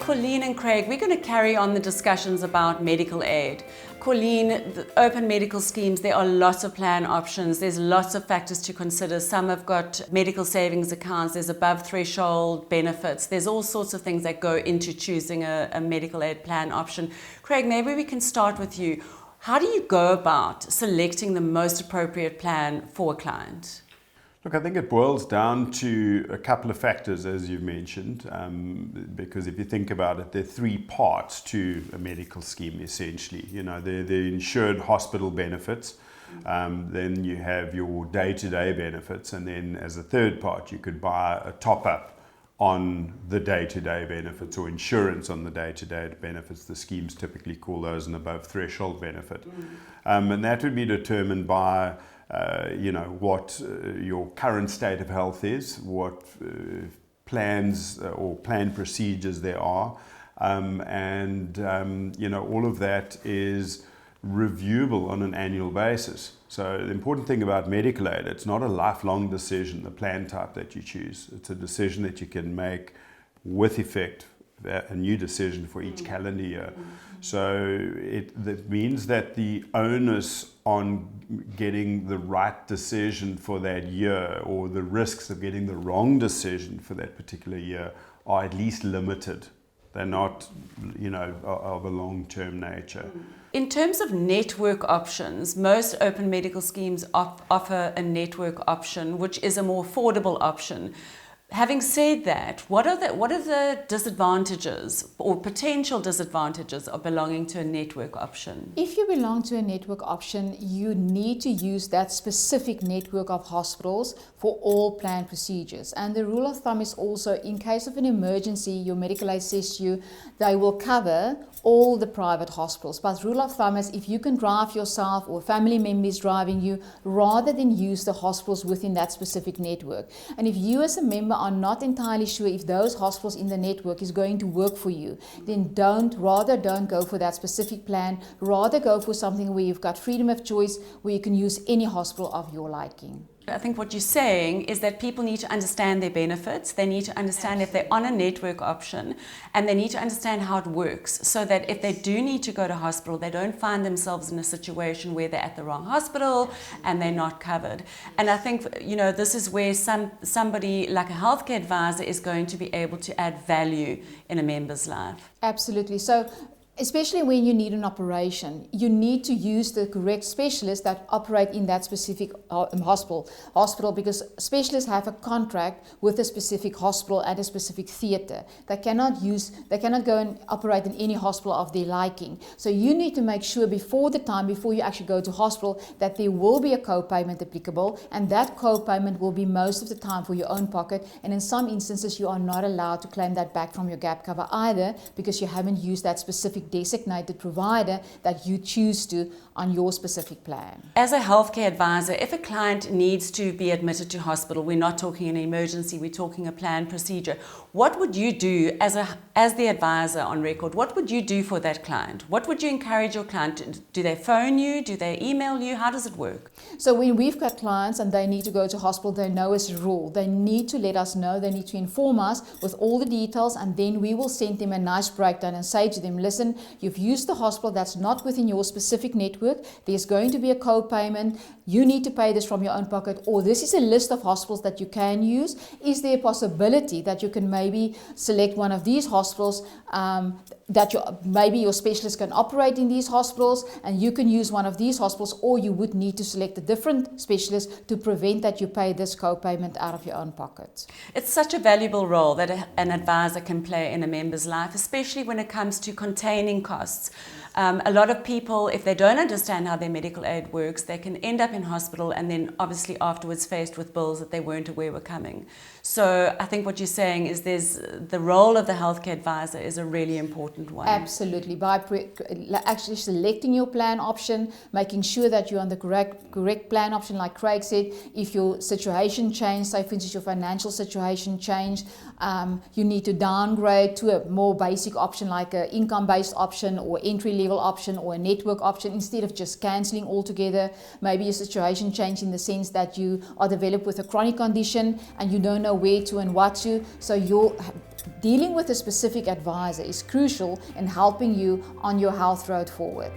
Corlene and Craig, we're going to carry on the discussions about medical aid. Corlene, the open medical schemes, there are lots of plan options. There's lots of factors to consider. Some have got medical savings accounts. There's above threshold benefits. There's all sorts of things that go into choosing a medical aid plan option. Craig, maybe we can start with you. How do you go about selecting the most appropriate plan for a client? Look, I think it boils down to a couple of factors, as you've mentioned, because if you think about it, there are three parts to a medical scheme, essentially. You know, the insured hospital benefits, then you have your day-to-day benefits, and then as a third part, you could buy a top-up on the day-to-day benefits or insurance on the day-to-day benefits. The schemes typically call those an above-threshold benefit. And that would be determined by what your current state of health is, what plans or plan procedures there are, and all of that is reviewable on an annual basis. So the important thing about medical aid, it's not a lifelong decision, the plan type that you choose. It's a decision that you can make with effect, a new decision for each calendar year. So that means that the onus on getting the right decision for that year, or the risks of getting the wrong decision for that particular year, are at least limited. They're not, of a long-term nature. In terms of network options, most open medical schemes offer a network option, which is a more affordable option. Having said that, what are the disadvantages or potential disadvantages of belonging to a network option? If you belong to a network option, you need to use that specific network of hospitals for all planned procedures. And the rule of thumb is also, in case of an emergency, your medical aid says to you, they will cover all the private hospitals. But rule of thumb is, if you can drive yourself or a family member is driving you, rather than use the hospitals within that specific network. And if you as a member are not entirely sure if those hospitals in the network is going to work for you, then don't go for that specific plan. Rather go for something where you've got freedom of choice, where you can use any hospital of your liking. I think what you're saying is that people need to understand their benefits. They need to understand if they're on a network option, and they need to understand how it works, so that if they do need to go to hospital, they don't find themselves in a situation where they're at the wrong hospital and they're not covered. And I think, this is where somebody like a healthcare advisor is going to be able to add value in a member's life. Absolutely. So, especially when you need an operation, you need to use the correct specialists that operate in that specific hospital, because specialists have a contract with a specific hospital and a specific theatre. They cannot go and operate in any hospital of their liking. So you need to make sure before you actually go to hospital, that there will be a co-payment applicable, and that co-payment will be most of the time for your own pocket. And in some instances, you are not allowed to claim that back from your gap cover either, because you haven't used that specific designated provider that you choose to on your specific plan. As a healthcare advisor, if a client needs to be admitted to hospital, we're not talking an emergency, we're talking a planned procedure, what would you do as the advisor on record? What would you do for that client? What would you encourage your client to? Do they phone you? Do they email you? How does it work? So when we've got clients and they need to go to hospital, they know as a rule, they need to let us know, they need to inform us with all the details, and then we will send them a nice breakdown and say to them, listen, you've used the hospital that's not within your specific network, there's going to be a co-payment, you need to pay this from your own pocket, or this is a list of hospitals that you can use. Is there a possibility that you can maybe select one of these hospitals, that maybe your specialist can operate in these hospitals and you can use one of these hospitals, or you would need to select a different specialist to prevent that you pay this co-payment out of your own pocket. It's such a valuable role that an advisor can play in a member's life, especially when it comes to containing costs. A lot of people, if they don't understand how their medical aid works, they can end up in hospital and then obviously afterwards faced with bills that they weren't aware were coming. So I think what you're saying is the role of the healthcare advisor is a really important one. Absolutely. By actually selecting your plan option, making sure that you're on the correct plan option, like Craig said. If your situation changed, say for instance your financial situation changed, you need to downgrade to a more basic option like an income-based option or entry-level option or a network option, instead of just cancelling altogether. Maybe your situation changed in the sense that you are developed with a chronic condition and you don't know where to and what to, so your Dealing with a specific advisor is crucial in helping you on your health road forward.